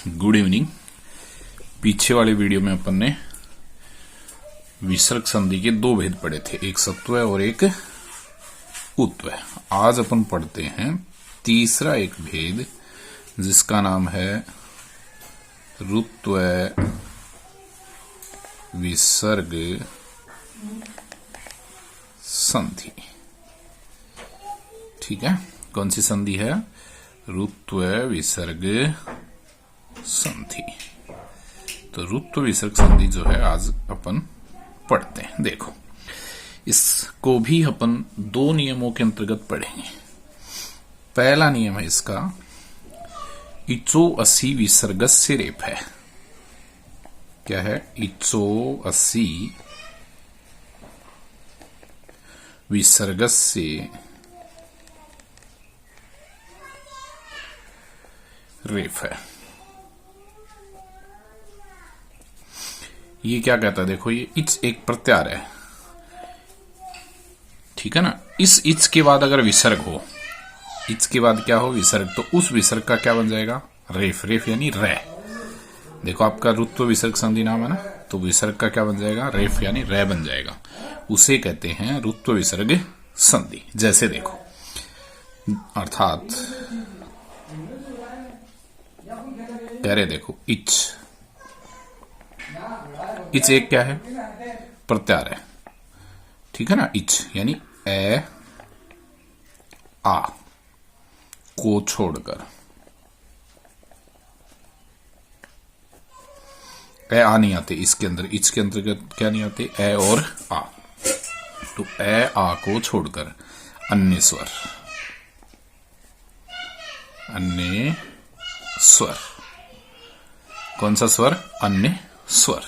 Good evening. पीछे वाले video में अपन ने विसर्ग संधि के दो भेद पढ़े थे, एक सत्व और एक उत्व। आज अपन पढ़ते हैं तीसरा एक भेद जिसका नाम है रुत्व विसर्ग संधि। ठीक है, कौन सी संधि है? रुत्व विसर्ग संधि। तो रुत्व विसर्ग संधि जो है आज अपन पढ़ते हैं। देखो, इसको भी अपन दो नियमों के अंतर्गत पढ़ेंगे। पहला नियम है इसका इचो असी विसर्गस्य रेफ है। क्या है? इचो असी विसर्गस्य रेफ है। ये क्या कहता है? देखो, ये इच एक प्रत्यार है, ठीक है ना। इस इच के बाद अगर विसर्ग हो, इच के बाद क्या हो? विसर्ग, तो उस विसर्ग का क्या बन जाएगा? रेफ। रेफ यानी रे। देखो, आपका रुत्व विसर्ग संधि नाम है ना, तो विसर्ग का क्या बन जाएगा? रेफ यानी रे बन जाएगा। उसे कहते हैं रुत्व विसर्ग संधि। जैसे देखो, अर्थात कह रहे, देखो, इच एक क्या है? प्रत्यार है, ठीक है ना। इच यानी ए आ को छोड़कर, ए आ नहीं आते इसके अंदर। इच के अंतर्गत क्या नहीं आते? ए और आ। तो ए आ को छोड़कर अन्य स्वर, अन्य स्वर। कौन सा स्वर? अन्य स्वर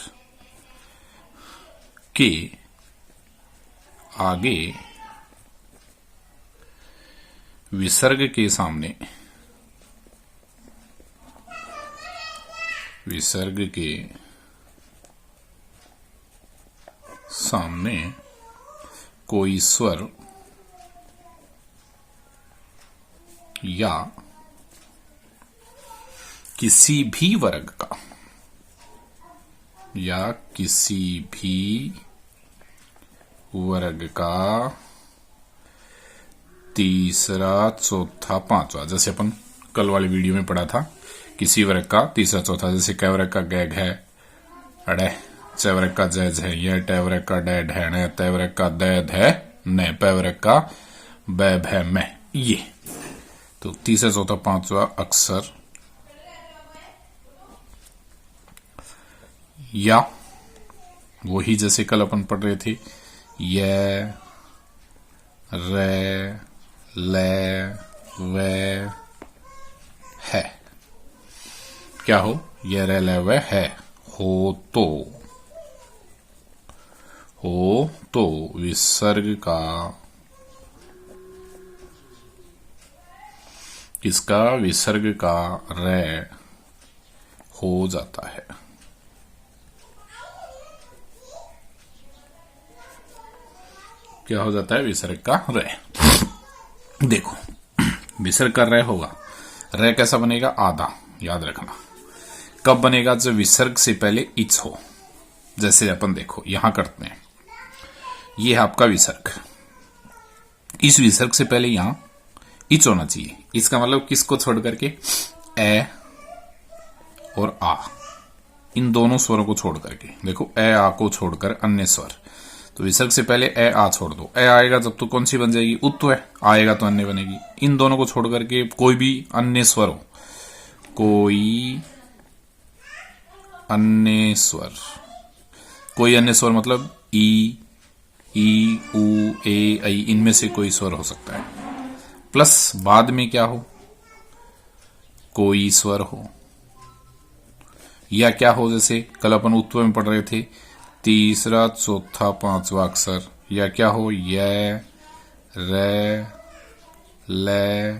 के आगे विसर्ग के सामने, विसर्ग के सामने कोई स्वर या किसी भी वर्ग का, या किसी भी वर्ग का तीसरा, चौथा, पांचवा। जैसे अपन कल वाली वीडियो में पढ़ा था, किसी वर्ग का तीसरा, चौथा। जैसे कै वर्ग का गै घै अड़े, च वर्ग का जय झै ये, टे वर्ग का डै ढै नै, तै वर्ग का दै धै नै, पै वर्ग का बै भै मै, ये। तो तीसरा, चौथा, पांचवा अक्षर या वही जैसे कल अपन पढ़ रहे थे, ये, रे, ले, वे, है। क्या हो? ये, रे, ले, वे, है। हो तो विसर्ग का, किसका? विसर्ग का रे हो जाता है। क्या हो जाता है? विसर्ग का रे। देखो, विसर्ग का रे होगा। रे कैसा बनेगा? आधा। याद रखना, कब बनेगा? जब विसर्ग से पहले इच हो। जैसे अपन देखो यहां करते हैं, ये है आपका विसर्ग। इस विसर्ग से पहले यहां इच होना चाहिए। इसका मतलब किसको छोड़ करके? ए और आ, इन दोनों स्वरों को छोड़ करके। देखो, ए आ को छोड़कर अन्य स्वर। तो विसर्ग से पहले ए आ छोड़ दो। ए आएगा जब तो कौन सी बन जाएगी? उत्व। आएगा तो अन्य बनेगी। इन दोनों को छोड़ करके कोई भी अन्य स्वर हो, कोई अन्य स्वर, कोई अन्य स्वर मतलब ई, ऊ, ए, ऐ, इनमें से कोई स्वर हो सकता है। प्लस बाद में क्या हो? कोई स्वर हो, या क्या हो? जैसे कल अपन उत्व में पढ़ रहे थे, तीसरा, चौथा, पांचवा अक्षर, या क्या हो? ये, रे, ले,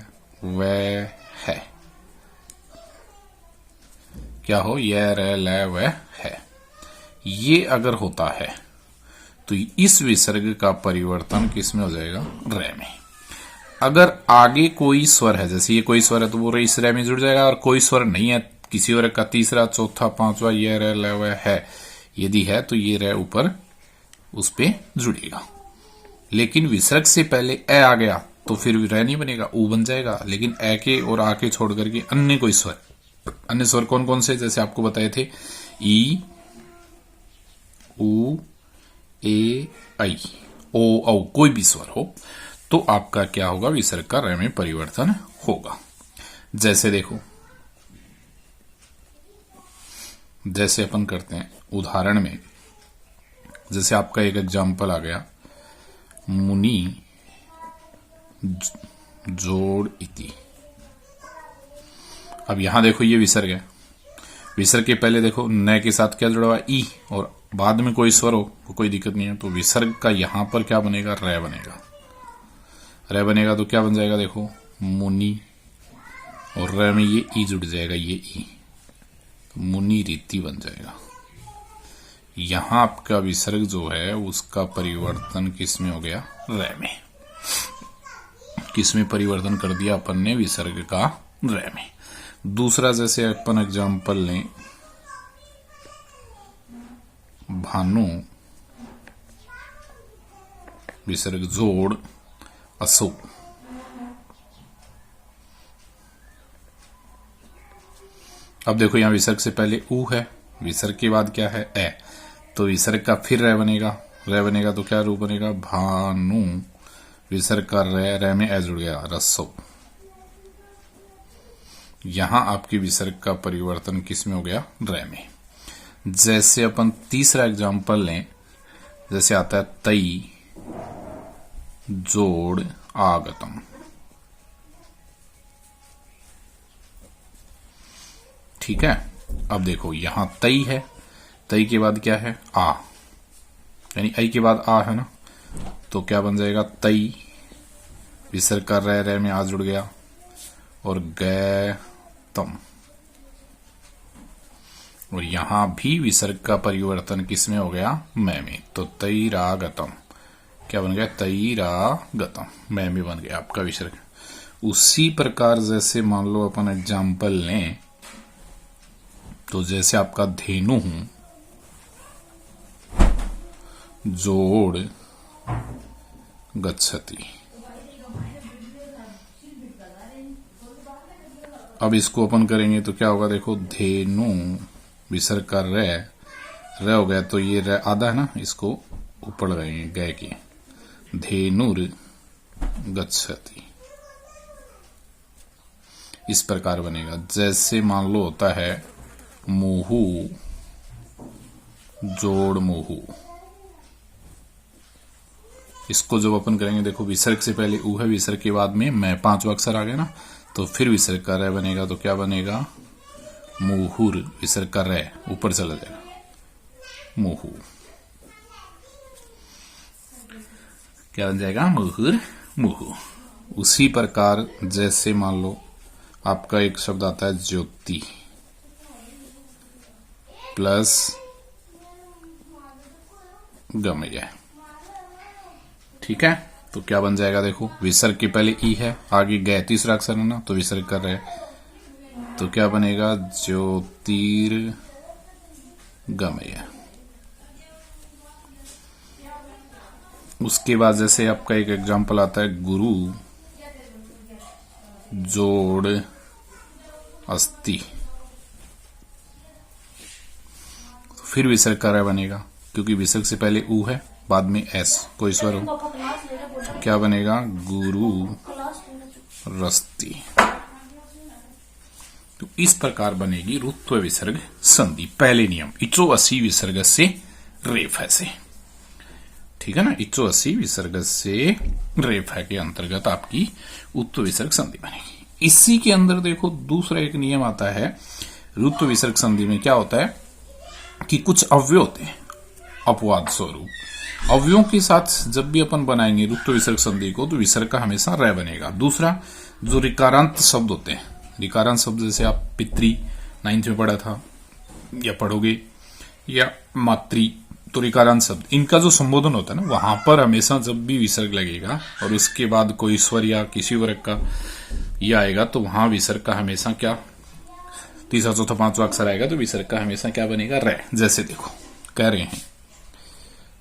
वे, है। क्या हो? ये, रे, ले, वे, है। ये अगर होता है तो इस विसर्ग का परिवर्तन किस में हो जाएगा? रे में। अगर आगे कोई स्वर है, जैसे ये कोई स्वर है तो वो इस रे में जुड़ जाएगा, और कोई स्वर नहीं है किसी वर्ग का तीसरा, चौथा, पांचवा यह रह लय है, यदि है तो ये रह ऊपर उस पे जुड़ेगा। लेकिन विसर्ग से पहले ए आ गया तो फिर रह नहीं बनेगा, ऊ बन जाएगा। लेकिन ए के और आ के छोड़ करके अन्य कोई स्वर, अन्य स्वर कौन कौन से, जैसे आपको बताए थे ई, ऊ, ए, आई, ओ, औ, कोई भी स्वर हो तो आपका क्या होगा, विसर्ग का र में परिवर्तन होगा। जैसे देखो, जैसे अपन करते हैं उदाहरण में, जैसे आपका एक एग्जाम्पल आ गया, मुनि जोड़ इति। अब यहां देखो ये विसर्ग है, विसर्ग के पहले देखो न के साथ क्या जुड़ा हुआ, ई, और बाद में कोई स्वर हो तो कोई दिक्कत नहीं है। तो विसर्ग का यहां पर क्या बनेगा, र बनेगा। र बनेगा तो क्या बन जाएगा, देखो मुनि, और र में ये ई जुड़ जाएगा, ये ई, तो मुनि रीति बन जाएगा। यहां आपका विसर्ग जो है उसका परिवर्तन किस में हो गया, र में। किस में परिवर्तन कर दिया अपन ने, विसर्ग का र में। दूसरा जैसे अपन एग्जाम्पल लें, भानु विसर्ग जोड़ असो। अब देखो यहां विसर्ग से पहले ऊ है, विसर्ग के बाद क्या है, ए, तो विसर्ग का फिर र बनेगा। र बनेगा तो क्या रूप बनेगा, भानु विसर्ग का र में ए जुड़ गया, रसो। यहां आपके विसर्ग का परिवर्तन किस में हो गया, र में। जैसे अपन तीसरा एग्जाम्पल लें, जैसे आता है तई जोड़ आगतम। ठीक है। अब देखो यहां तई है, तई के बाद क्या है, आ, यानी आई के बाद आ है ना, तो क्या बन जाएगा, तई विसर्ग का र में आ जुड़ गया, और गैतम। और यहां भी विसर्ग का परिवर्तन किसमें हो गया, मैं में। तो तैरागतम क्या बन गया, तैरागतम, मैं में बन गया आपका विसर्ग। उसी प्रकार जैसे मान लो अपन एग्जाम्पल लें, तो जैसे आपका धेनु हूं जोड़ गच्छति। अब इसको अपन करेंगे तो क्या होगा, देखो धेनु विसर्ग का र हो गया, तो ये र आधा है ना, इसको ऊपर लगाएंगे गए की, धेनुर गच्छति। इस प्रकार बनेगा। जैसे मान लो होता है मुहु जोड़ मुहु, इसको जब अपन करेंगे, देखो विसर्ग से पहले ऊ है, विसर्ग के बाद में मैं, पांचवा अक्षर आ गया ना, तो फिर विसर्ग का र बनेगा, तो क्या बनेगा, मुहुर विसर्ग का र ऊपर चला जाएगा, मुहु। क्या बन जाएगा, मुहुर मुहु। उसी प्रकार जैसे मान लो आपका एक शब्द आता है ज्योति प्लस गमय। ठीक है, तो क्या बन जाएगा, देखो विसर्ग के पहले ई है, आगे गए तीसरा अक्षर है ना, तो विसर्ग कर रहे, तो क्या बनेगा, ज्योतिर गमय। उसके बाद जैसे आपका एक एग्जाम्पल आता है गुरु जोड़ अस्ति, तो फिर विसर्ग का र बनेगा, क्योंकि विसर्ग से पहले ऊ है, बाद में एस कोई स्वर हो, तो क्या बनेगा, गुरु रस्ती। तो इस प्रकार बनेगी रुत्व विसर्ग संधि। पहले नियम, इचो असी विसर्ग से रेफ है से। ठीक है ना, इचो असी विसर्ग से रेफ है के अंतर्गत आपकी उत्व विसर्ग संधि बनेगी। इसी के अंदर देखो दूसरा एक नियम आता है रुत्व विसर्ग संधि में। क्या होता है कि कुछ अव्यय होते हैं अपवाद स्वरूप, अव्ययों के साथ जब भी अपन बनाएंगे रुत्व विसर्ग संधि को, तो विसर्ग का हमेशा र बनेगा। दूसरा जो रिकारांत शब्द होते हैं, रिकारांत शब्द जैसे आप पितृ 9th में पढ़ा था या पढ़ोगे, या मातृ, तो रिकारांत शब्द, इनका जो संबोधन होता है ना, वहां पर हमेशा जब भी विसर्ग लगेगा और उसके बाद कोई स्वर या किसी वर्ग का ये आएगा, तो वहां विसर्ग का हमेशा क्या तीसरा चौथा पांचवा अक्षर आएगा तो विसर्ग का हमेशा क्या बनेगा, रे। जैसे देखो कह रहे हैं,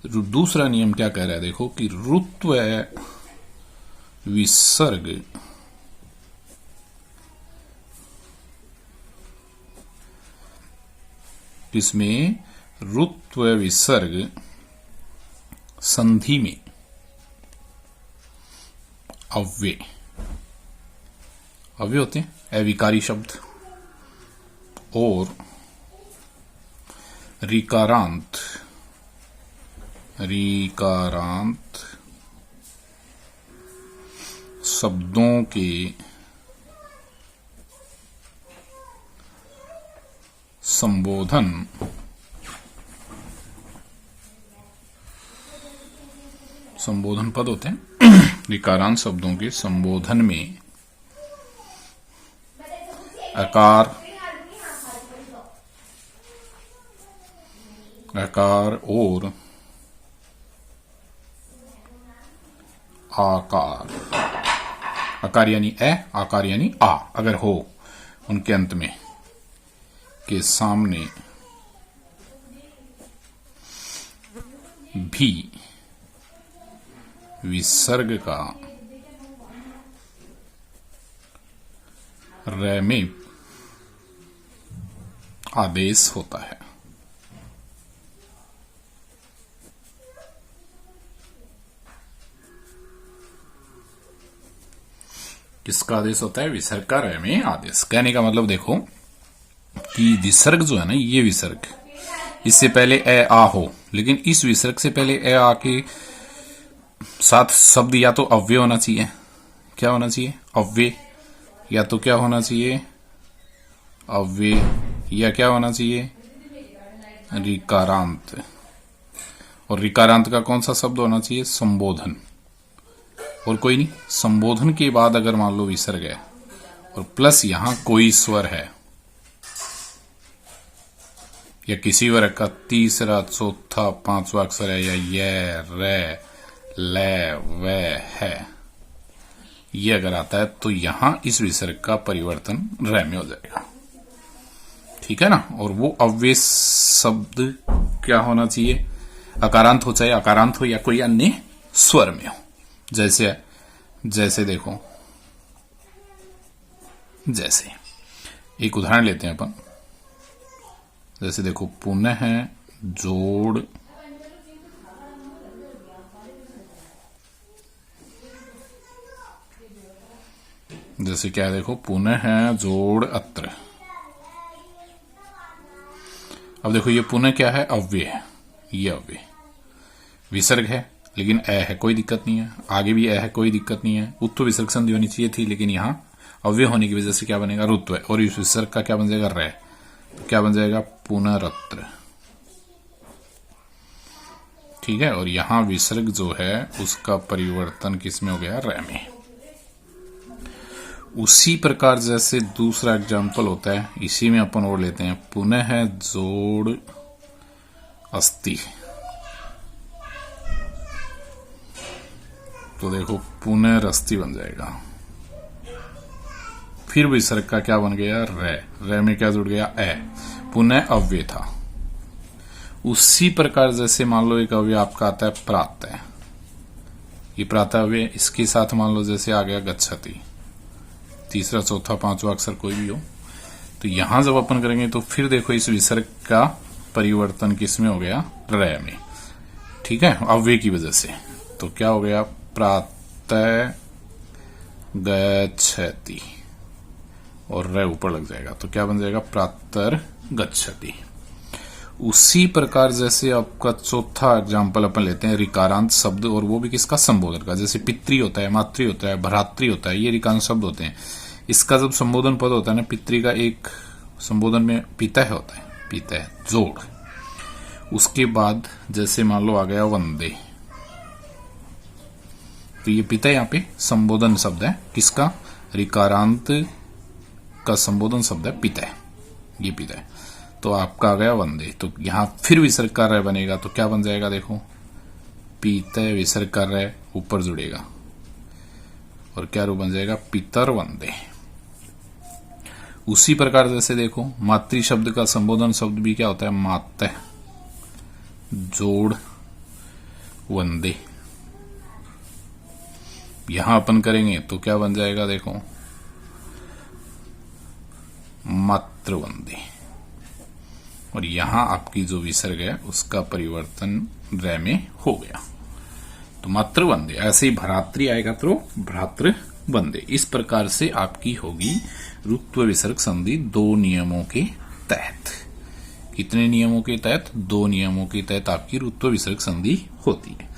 दूसरा नियम क्या कह रहा है, देखो कि रुत्व विसर्ग किसमें, रुत्व विसर्ग संधि में अव्यय होते हैं, अविकारी शब्द, और ऋकारांत शब्दों के संबोधन पद होते हैं। ऋकारांत शब्दों के संबोधन में अकार और आकार, आकार यानी ए, आकार यानी आ, अगर हो उनके अंत में के सामने भी विसर्ग का रे में आदेश होता है। किसका आदेश होता है, विसर्ग का रे में आदेश। कहने का मतलब देखो कि विसर्ग जो है ना, ये विसर्ग इससे पहले ए आ हो, लेकिन इस विसर्ग से पहले ए आ के साथ शब्द या तो अव्यय होना चाहिए, क्या होना चाहिए, अव्यय, या तो क्या होना चाहिए, अव्यय, या क्या होना चाहिए, ऋकारांत। और ऋकारांत का कौन सा शब्द होना चाहिए, संबोधन, और कोई नहीं। संबोधन के बाद अगर मान लो विसर्ग है और प्लस यहां कोई स्वर है, या किसी वर्ग का तीसरा चौथा पांचवा अक्षर है, या ये, रे, ले, वे, है, ये अगर आता है तो यहां इस विसर्ग का परिवर्तन रे में हो जाएगा, ठीक है ना। और वो अव्यय शब्द क्या होना चाहिए, अकारांत हो, चाहे अकारांत हो या कोई अन्य स्वर में हो। जैसे देखो, जैसे एक उदाहरण लेते हैं अपन, जैसे देखो, पुनः जोड़ जैसे क्या है, देखो, पुनः जोड़ अत्र। अब देखो ये पुनः क्या है, अव्यय है, ये अव्यय विसर्ग है, लेकिन ए है, कोई दिक्कत नहीं है, आगे भी ए है, कोई दिक्कत नहीं है। उत्तो विसर्ग संधि होनी चाहिए थी, लेकिन यहां अव्यय होने की वजह से क्या बनेगा, रुत्व, और इस विसर्ग का क्या बन जाएगा, रे, तो क्या बन जाएगा, पुनरत्र, ठीक है। और यहां विसर्ग जो है उसका परिवर्तन किसमें हो गया, रे में। उसी प्रकार जैसे दूसरा एग्जाम्पल होता है, इसी में अपन और लेते हैं, पुनः जोड़ अस्ति। तो देखो पुनरस्ति बन जाएगा, फिर विसर्ग का क्या बन गया, रे, रे में क्या जुड़ गया, ए, पुनः अव्यय था। उसी प्रकार जैसे मान लो एक अव्यय आपका आता है प्रातः, ये प्रातः अव्यय, इसके साथ मान लो जैसे आ गया गच्छति, तीसरा चौथा पांचवा अक्षर कोई भी हो, तो यहां जब अपन करेंगे तो फिर देखो इस विसर्ग का परिवर्तन किसमें हो गया, रे में, ठीक है, अव्यय की वजह से। तो क्या हो गया, प्रातः गच्छति, और रे ऊपर लग जाएगा, तो क्या बन जाएगा, प्रातर गच्छति। उसी प्रकार जैसे आपका चौथा एग्जाम्पल अपन लेते हैं, ऋकारांत शब्द, और वो भी किसका, संबोधन का। जैसे पितृ होता है, मातृ होता है, भ्रातृ होता है, ये ऋकारांत शब्द होते हैं। इसका जब संबोधन पद होता है ना, पितृ का एक संबोधन में पिता होता है, पिता जोड़। उसके बाद जैसे मान लो आ गया वंदे, तो ये पिता यहाँ पे संबोधन शब्द है, किसका, ऋकारांत का संबोधन शब्द है पिता, ये पिता है। तो आपका आ गया वंदे, तो यहां फिर विसर्ग का रे बनेगा, तो क्या बन जाएगा, देखो, पीते विसर्ग का रे ऊपर जुड़ेगा, और क्या रूप बन जाएगा, पितर वंदे। उसी प्रकार जैसे देखो मातृ शब्द का संबोधन शब्द भी क्या होता है, मात जोड़ वंदे। यहां अपन करेंगे तो क्या बन जाएगा, देखो मातृ वंदे। और यहां आपकी जो विसर्ग है उसका परिवर्तन रै में हो गया, तो मातृ वंदे। ऐसे ही भ्रातृ आएगा तो भ्रातृ वंदे। इस प्रकार से आपकी होगी रुत्व विसर्ग संधि दो नियमों के तहत। कितने नियमों के तहत, दो नियमों के तहत आपकी रुत्व विसर्ग संधि होती है।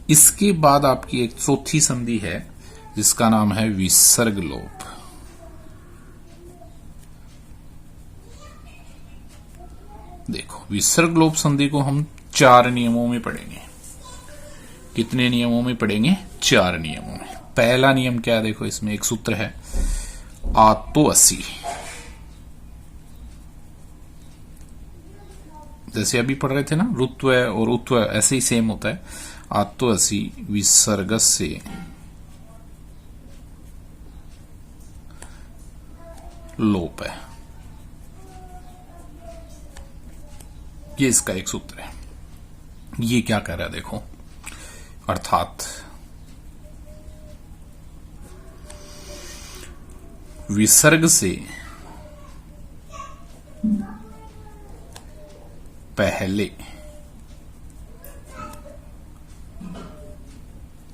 इसके बाद आपकी एक चौथी संधि है जिसका नाम है विसर्ग लोप। देखो विसर्ग लोप संधि को हम 4 नियमों में पढ़ेंगे। कितने नियमों में पढ़ेंगे, 4 नियमों में। पहला नियम क्या है, देखो इसमें एक सूत्र है आतो असी। जैसे अभी पढ़ रहे थे ना, रुत्व और उत्व ऐसे ही सेम होता है। आतो असी विसर्ग से लोप है, ये इसका एक सूत्र है। ये क्या कह रहा है देखो, अर्थात विसर्ग से पहले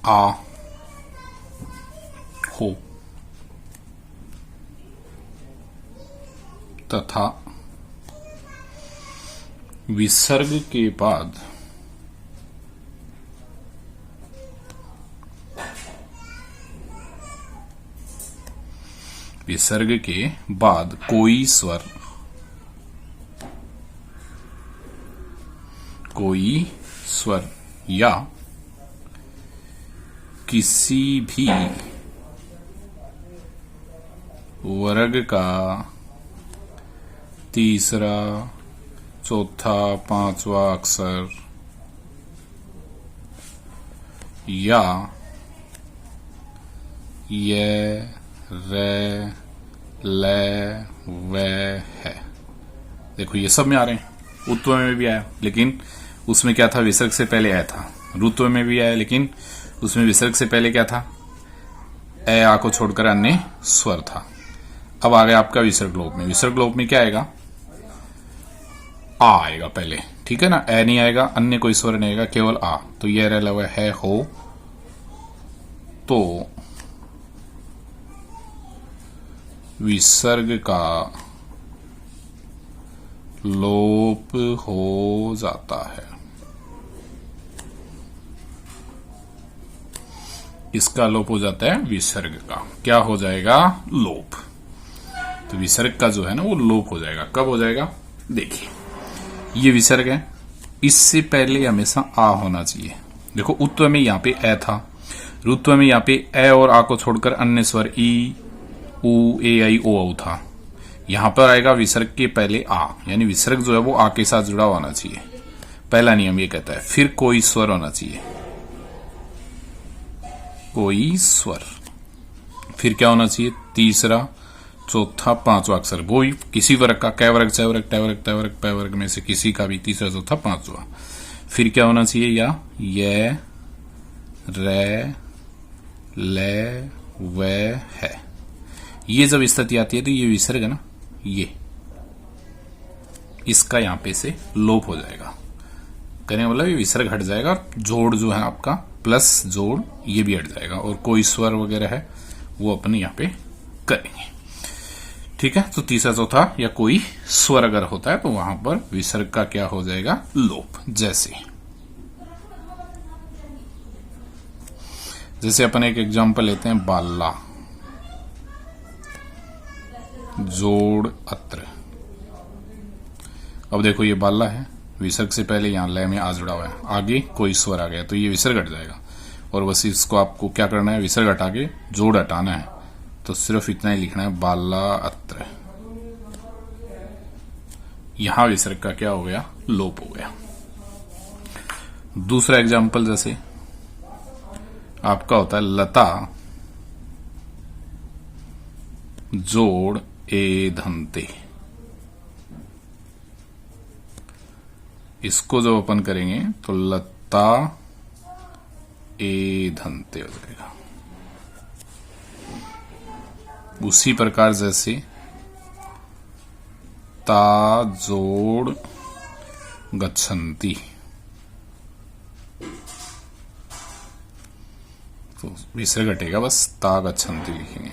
आ हो तथा विसर्ग के बाद कोई स्वर या किसी भी वर्ग का तीसरा, चौथा, पांचवा अक्षर या ये, रे, ले, वे है। देखो ये सब में आ रहे हैं, उत्व में भी आया लेकिन उसमें क्या था, विसर्ग से पहले आया था। रुत्व में भी आया लेकिन उसमें विसर्ग से पहले क्या था, ए आ को छोड़कर अन्य स्वर था। अब आ गया आपका विसर्ग लोप में। विसर्ग लोप में क्या आएगा, आ आएगा पहले, ठीक है ना। ए नहीं आएगा, अन्य कोई स्वर नहीं आएगा, केवल आ। तो ये रह लवा है हो तो विसर्ग का लोप हो जाता है। इसका लोप हो जाता है, विसर्ग का क्या हो जाएगा, लोप। तो विसर्ग का जो है ना वो लोप हो जाएगा। कब हो जाएगा, देखिए ये विसर्ग है, इससे पहले हमेशा आ होना चाहिए। देखो उत्व में यहां पे ए था, रुत्व में यहां पे ए और आ को छोड़कर अन्य स्वर ई, उ, ए, आई, ओ, औ था। यहां पर आएगा विसर्ग के पहले आ, यानी विसर्ग जो है वो आ के साथ जुड़ा होना चाहिए। पहला नियम ये कहता है। फिर कोई स्वर होना चाहिए, कोई स्वर। फिर क्या होना चाहिए, तीसरा, चौथा, पांचवा अक्षर। वो ही किसी वर्ग का, कै वर्ग, चै वर्ग, टै वर्ग, तै वर्ग, पै वर्ग में से किसी का भी तीसरा, चौथा, पांचवा। फिर क्या होना चाहिए, या ये, रे, ले, वे है। ये जब स्थिति आती है तो ये विसर्ग है ना, ये इसका यहां पे से लोप हो जाएगा। कहने मतलब ये विसर्ग हट जाएगा और जोड़ जो है आपका प्लस जोड़ ये भी हट जाएगा, और कोई स्वर वगैरह है वो अपन यहां पे करेंगे, ठीक है। तो तीसरा, चौथा या कोई स्वर अगर होता है तो वहां पर विसर्ग का क्या हो जाएगा, लोप। जैसे अपन एक एग्जांपल लेते हैं, बाला जोड़ अत्र। अब देखो ये बाला है, विसर्ग से पहले यहां लय में आ जुड़ा हुआ है, आगे कोई स्वर आ गया तो ये विसर्ग हट जाएगा। और बस इसको आपको क्या करना है, विसर्ग हटा के जोड़ हटाना है। तो सिर्फ इतना ही लिखना है, बाला अत्र। यहां विसर्ग का क्या हो गया, लोप हो गया। दूसरा एग्जाम्पल जैसे आपका होता है लता जोड़ एधन्ते। इसको जो अपन करेंगे तो लता एधन्ते हो जाएगा। उसी प्रकार जैसे ता जोड़ गच्छन्ति, तो विसर्ग घटेगा, बस ता गच्छन्ति लिखेंगे।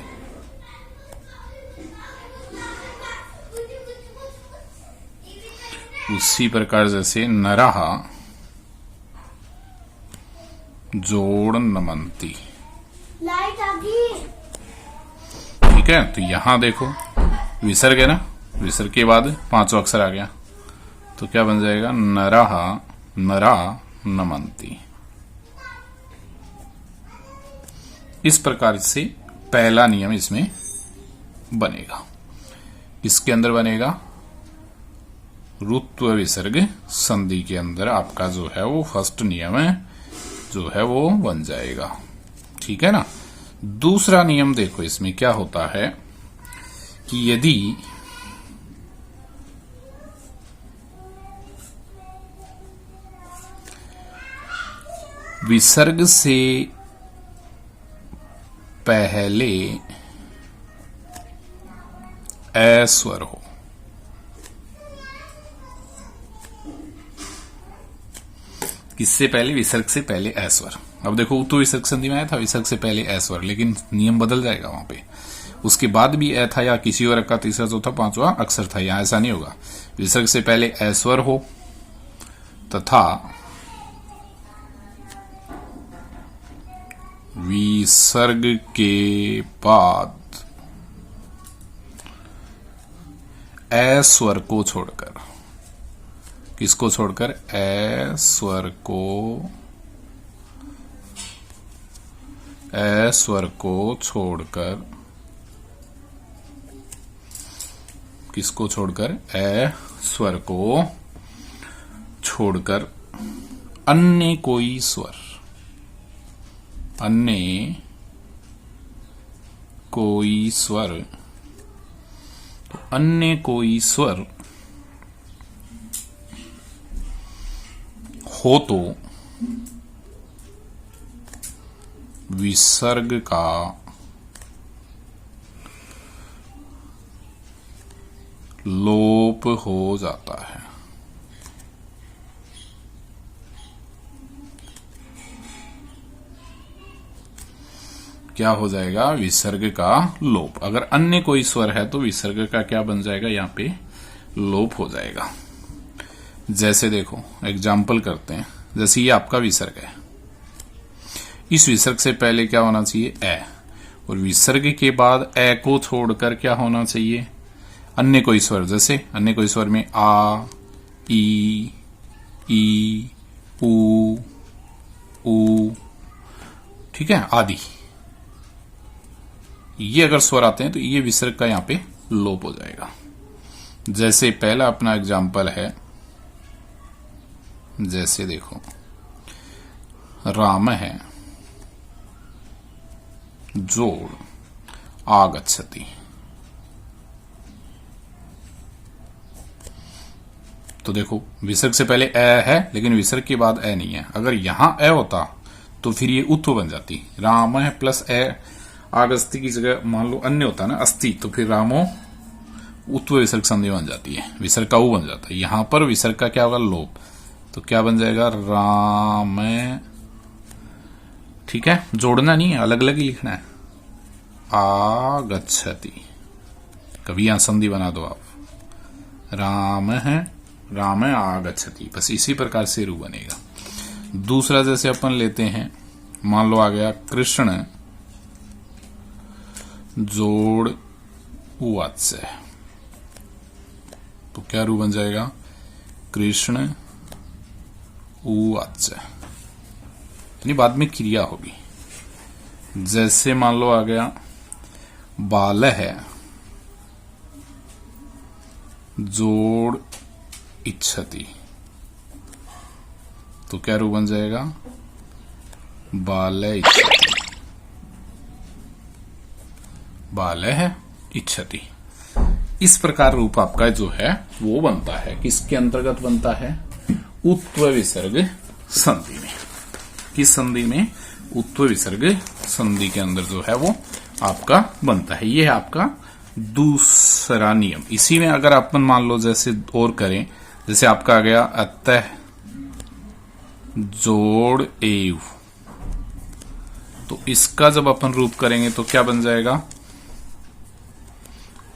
उसी प्रकार जैसे नरः जोड़ नमन्ति। लाइट आ गई। ठीक है, तो यहां देखो विसर्ग है ना, विसर्ग के बाद पांचों अक्षर आ गया, तो क्या बन जाएगा? नरः नरा नमन्ति। इस प्रकार से पहला नियम इसमें बनेगा। इसके अंदर बनेगा ऋत्व विसर्ग संधि के अंदर आपका जो है वो फर्स्ट नियम है जो है वो बन जाएगा। ठीक है ना। दूसरा नियम देखो, इसमें क्या होता है कि यदि विसर्ग से पहले ए स्वर हो, किससे पहले? विसर्ग से पहले ए स्वर। अब देखो तो विसर्ग संधि में आया था विसर्ग से पहले ए स्वर, लेकिन नियम बदल जाएगा वहां पे। उसके बाद भी ए था या किसी और का तीसरा चौथा पांचवा अक्षर था, यहां ऐसा नहीं होगा। विसर्ग से पहले ए स्वर हो तथा विसर्ग के बाद ए स्वर को छोड़कर, किसको छोड़कर? ए स्वर को छोड़कर, किसको छोड़कर? ए स्वर को छोड़कर अन्य कोई स्वर, अन्य कोई स्वर, तो अन्य कोई स्वर हो तो विसर्ग का लोप हो जाता है। क्या हो जाएगा? विसर्ग का लोप। अगर अन्य कोई स्वर है तो विसर्ग का क्या बन जाएगा? यहां पे लोप हो जाएगा। जैसे देखो एग्जाम्पल करते हैं, जैसे ये आपका विसर्ग है, इस विसर्ग से पहले क्या होना चाहिए? ए, और विसर्ग के बाद ए को छोड़कर क्या होना चाहिए? अन्य कोई स्वर। जैसे अन्य कोई स्वर में आ, ई, ऊ, ठीक है, आदि। ये अगर स्वर आते हैं तो ये विसर्ग का यहां पे लोप हो जाएगा। जैसे पहला अपना एग्जाम्पल है, जैसे देखो राम है जोड़ आगच्छति, तो देखो विसर्ग से पहले ए है लेकिन विसर्ग के बाद ए नहीं है। अगर यहां ए होता तो फिर ये उत्व बन जाती। राम है प्लस ए आगस्ती की जगह मान लो अन्य होता ना अस्ति, तो फिर रामो उत्व विसर्ग संधि बन जाती है, विसर्ग का ऊ बन जाता है। यहां पर विसर्ग का क्या होगा? लोप। तो क्या बन जाएगा? राम। ठीक है, जोड़ना नहीं है, अलग अलग ही लिखना है। आगच्छति, कभी यहां संधि बना दो आप। राम है, राम आगच्छति, बस इसी प्रकार से रू बनेगा। दूसरा जैसे अपन लेते हैं, मान लो आ गया कृष्ण जोड़ उवाच्य, तो क्या रू बन जाएगा? कृष्ण उवाच्य, यानी बाद में क्रिया होगी। जैसे मान लो आ गया बाल है जोड़ इच्छति, तो क्या रू बन जाएगा? बाल इच्छति, बाल है इच्छति। इस प्रकार रूप आपका जो है वो बनता है, किसके अंतर्गत बनता है? उत्व विसर्ग संधि में। किस संधि में? उत्व विसर्ग संधि के अंदर जो है वो आपका बनता है। ये है आपका दूसरा नियम। इसी में अगर अपन मान लो जैसे और करें, जैसे आपका आ गया अतः जोड़ एव, तो इसका जब अपन रूप करेंगे तो क्या बन जाएगा?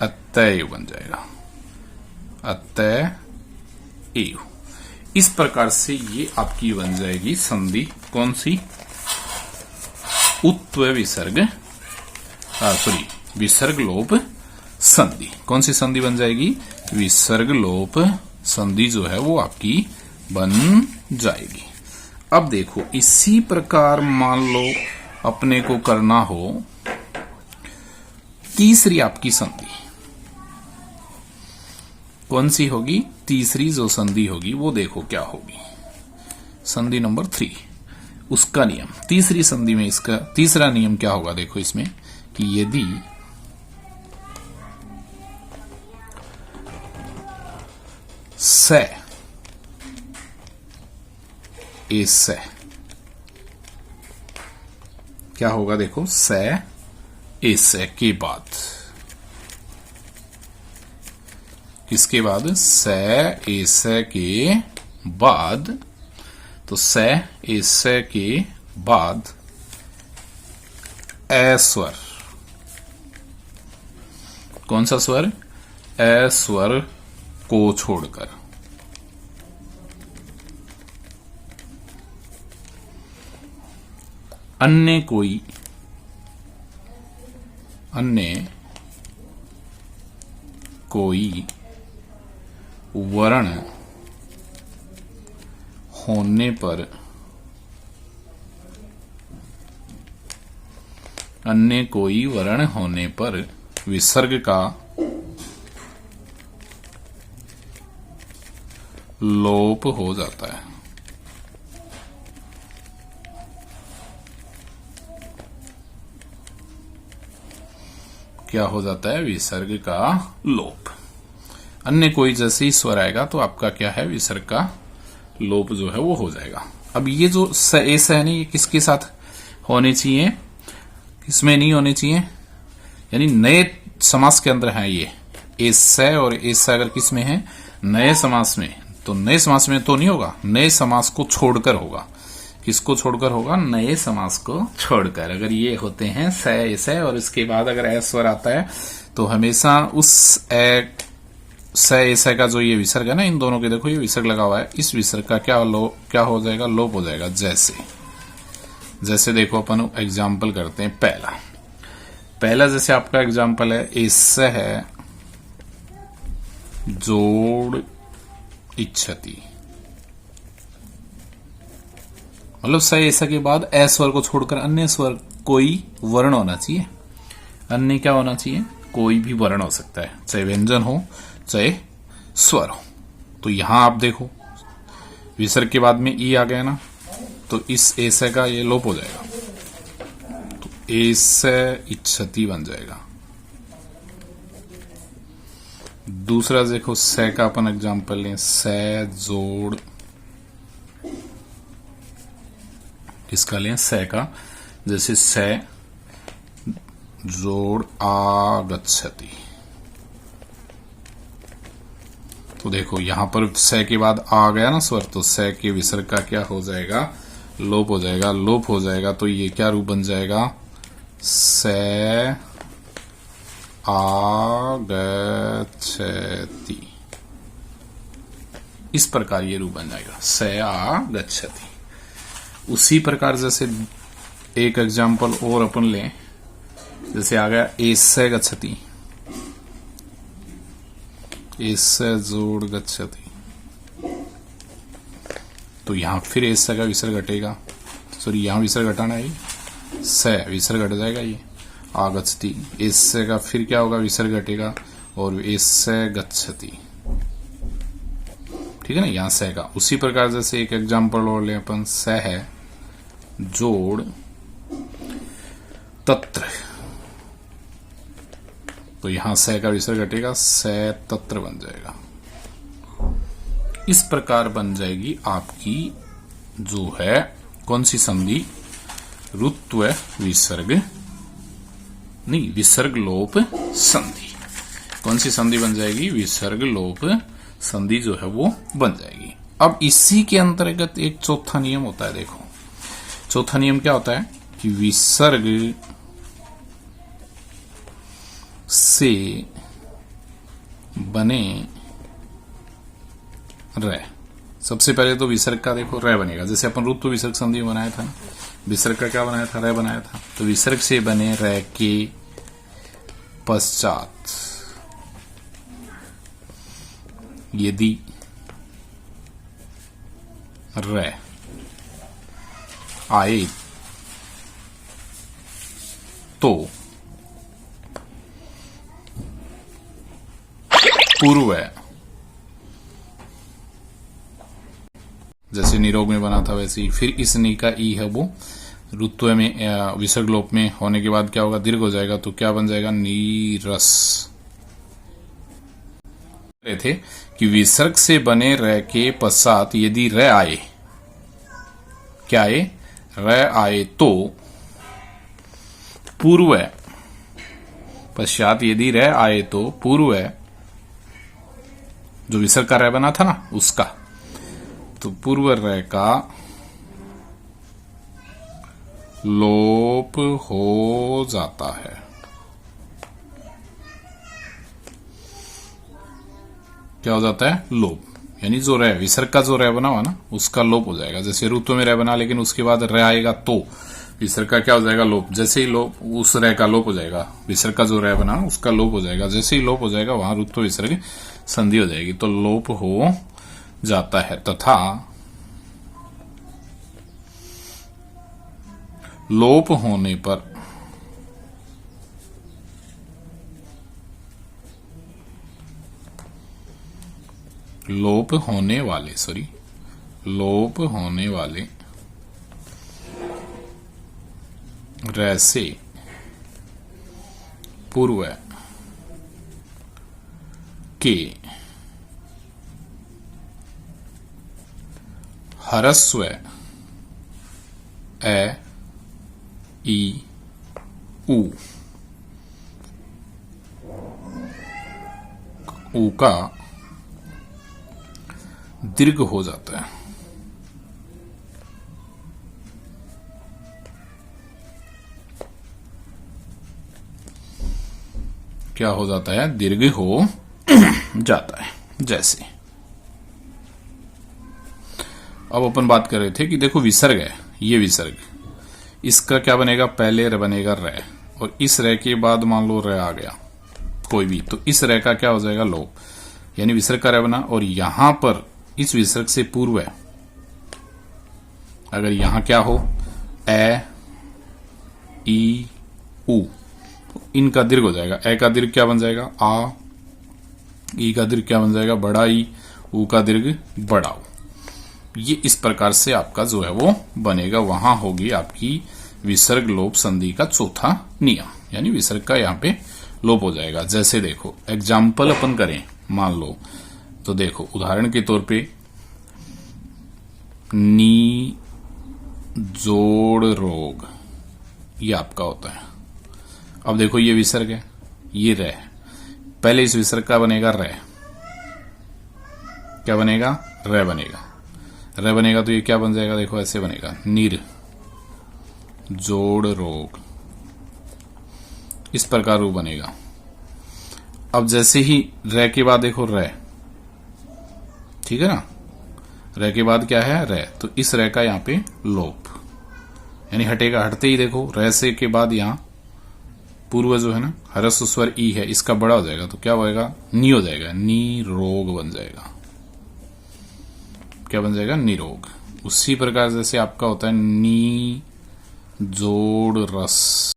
अतएव बन जाएगा, अतएव। इस प्रकार से ये आपकी बन जाएगी संधि। कौन सी? उत्व विसर्ग विसर्ग लोप संधि। कौन सी संधि बन जाएगी? विसर्ग लोप संधि जो है वो आपकी बन जाएगी। अब देखो इसी प्रकार मान लो अपने को करना हो तीसरी आपकी संधि। कौन सी होगी? तीसरी जो संधि होगी वो देखो क्या होगी, संधि नंबर 3, उसका नियम। तीसरी संधि में इसका तीसरा नियम क्या होगा? देखो इसमें कि यदि स एस क्या होगा? देखो स एस के बाद, किसके बाद? स एस के बाद। तो स एस के बाद ए स्वर। कौन सा स्वर? ए स्वर को छोड़कर अन्य कोई वर्ण होने पर, अन्य कोई वर्ण होने पर विसर्ग का लोप हो जाता है। क्या हो जाता है? विसर्ग का लोप। अन्य कोई जैसे ही स्वर आएगा तो आपका क्या है? विसर्ग का लोप जो है वो हो जाएगा। अब ये जो स एस है ना, ये किसके साथ होने चाहिए? इसमें नहीं होने चाहिए, यानी नए समास के अंदर है ये एस और एस। अगर किस में है? नए समास में, तो नए समास में तो नहीं होगा, नए समास को छोड़कर होगा। किसको छोड़कर होगा? नए समास को छोड़कर। अगर ये होते हैं स एस और इसके बाद अगर ए स्वर आता है तो हमेशा उस स एस का जो ये विसर्ग है ना, इन दोनों के देखो ये विसर्ग लगा हुआ है, इस विसर्ग का क्या हो जाएगा? लोप हो जाएगा। जैसे देखो अपन एग्जाम्पल करते हैं। पहला जैसे आपका एग्जाम्पल है, एस है जोड़ इच्छति, मतलब स ऐसा के बाद ए स्वर को छोड़कर अन्य स्वर कोई वर्ण होना चाहिए। अन्य क्या होना चाहिए? कोई भी वर्ण हो सकता है, चाहे व्यंजन हो चाहे स्वर हो। तो यहां आप देखो विसर्ग के बाद में ई आ गया ना, तो इस ऐसे का ये लोप हो जाएगा, तो ऐसे इच्छति बन जाएगा। दूसरा देखो से का अपन एग्जाम्पल लें, से जोड़, किसका लें? से का। जैसे से जोड़ आगच्छति, तो देखो यहां पर से के बाद आ गया ना स्वर, तो से के विसर्ग का क्या हो जाएगा? लोप हो जाएगा। लोप हो जाएगा तो ये क्या रूप बन जाएगा? से आगच्छति। इस प्रकार ये रूप बन जाएगा, से आगच्छति। उसी प्रकार जैसे एक एग्जाम्पल और अपन लें, जैसे आ गया एसे गच्छति, एसे जोड़ गच्छति, तो यहां फिर एसे का विसर्ग घटेगा। सॉरी, यहां विसर्ग घटाना है, से विसर्ग घट जाएगा। ये आगच्छति, एसे का फिर क्या होगा? विसर्ग घटेगा और एसे गच्छति, ठीक है ना, यहां से का। उसी प्रकार जैसे एक एग्जाम्पल और ले अपन, से है जोड़ तत्र, तो यहां से का विसर्ग हटेगा, से तत्र बन जाएगा। इस प्रकार बन जाएगी आपकी जो है कौन सी संधि, रुत्व विसर्ग नहीं, विसर्ग लोप संधि। कौन सी संधि बन जाएगी, विसर्ग लोप संधि जो है वो बन जाएगी। अब इसी के अंतर्गत एक चौथा नियम होता है। देखो चौथा नियम क्या होता है कि विसर्ग से बने रे। सबसे पहले तो विसर्ग का देखो रे बनेगा, जैसे अपन रुत्व विसर्ग संधि बनाया था, विसर्ग का क्या बनाया था, रे बनाया था। तो विसर्ग से बने रे के पश्चात यदि रे आए तो पूर्व, जैसे निरोग में बना था वैसे ही। फिर इस नी का ई है वो रुत्व में विसर्ग लोप में होने के बाद क्या होगा, दीर्घ हो जाएगा। तो क्या बन जाएगा, नीरस। थे कि विसर्ग से बने र के पश्चात यदि र आए, क्या आए, र आए तो पूर्व, पश्चात यदि र आए तो पूर्व, जो विसर्ग का र बना था ना उसका, तो पूर्व र का लोप हो जाता है। क्या हो जाता है, लोप। यानी जो रे, विसर्ग का जो रे बना हुआ ना उसका लोप हो जाएगा। जैसे रुत्व में रे बना, लेकिन उसके बाद रे आएगा तो विसर्ग का क्या हो जाएगा, लोप। जैसे ही लोप, उस रे का लोप हो जाएगा, विसर्ग का जो रे बना उसका लोप हो जाएगा। जैसे ही लोप हो जाएगा वहां रुत्व विसर्ग संधि हो जाएगी, तो लोप हो जाता है। तथा लोप होने पर लोप होने वाले र से पूर्व के ह्रस्व ए ई ऊ का दीर्घ हो जाता है। क्या हो जाता है, दीर्घ हो जाता है। जैसे अब अपन बात कर रहे थे कि देखो विसर्ग है, ये विसर्ग, इसका क्या बनेगा, पहले र बनेगा रे, और इस रे के बाद मान लो रे आ गया कोई भी, तो इस रे का क्या हो जाएगा, लोप। यानी विसर्ग का रे बना, और यहां पर इस विसर्ग से पूर्व है, अगर यहां क्या हो, ए ई उ, तो इनका दीर्घ हो जाएगा। ए का दीर्घ क्या बन जाएगा, आ, ई का दीर्घ क्या बन जाएगा, बड़ा ई, उ का दीर्घ बड़ा उ। ये इस प्रकार से आपका जो है वो बनेगा। वहां होगी आपकी विसर्ग लोप संधि का चौथा नियम, यानी विसर्ग का यहां पे लोप हो जाएगा। जैसे देखो एग्जाम्पल अपन करें, मान लो, तो देखो उदाहरण के तौर पे नी जोड़ रोग, ये आपका होता है। अब देखो ये विसर्ग है, ये रे, पहले इस विसर्ग का बनेगा रे, क्या बनेगा, रे बनेगा। रे बनेगा तो ये क्या बन जाएगा, देखो ऐसे बनेगा, नीर जोड़ रोग, इस प्रकार वो बनेगा। अब जैसे ही रे के बाद देखो रे, ठीक है ना, रे के बाद क्या है, रे, तो इस रे का यहां पे लोप, यानी हटेगा। हटते ही देखो रे से के बाद यहां पूर्व जो है ना, ह्रस्व स्वर ई है, इसका बड़ा हो जाएगा, तो क्या होएगा, नी हो जाएगा, नी रोग बन जाएगा। क्या बन जाएगा, निरोग। उसी प्रकार जैसे आपका होता है नी जोड़ रस,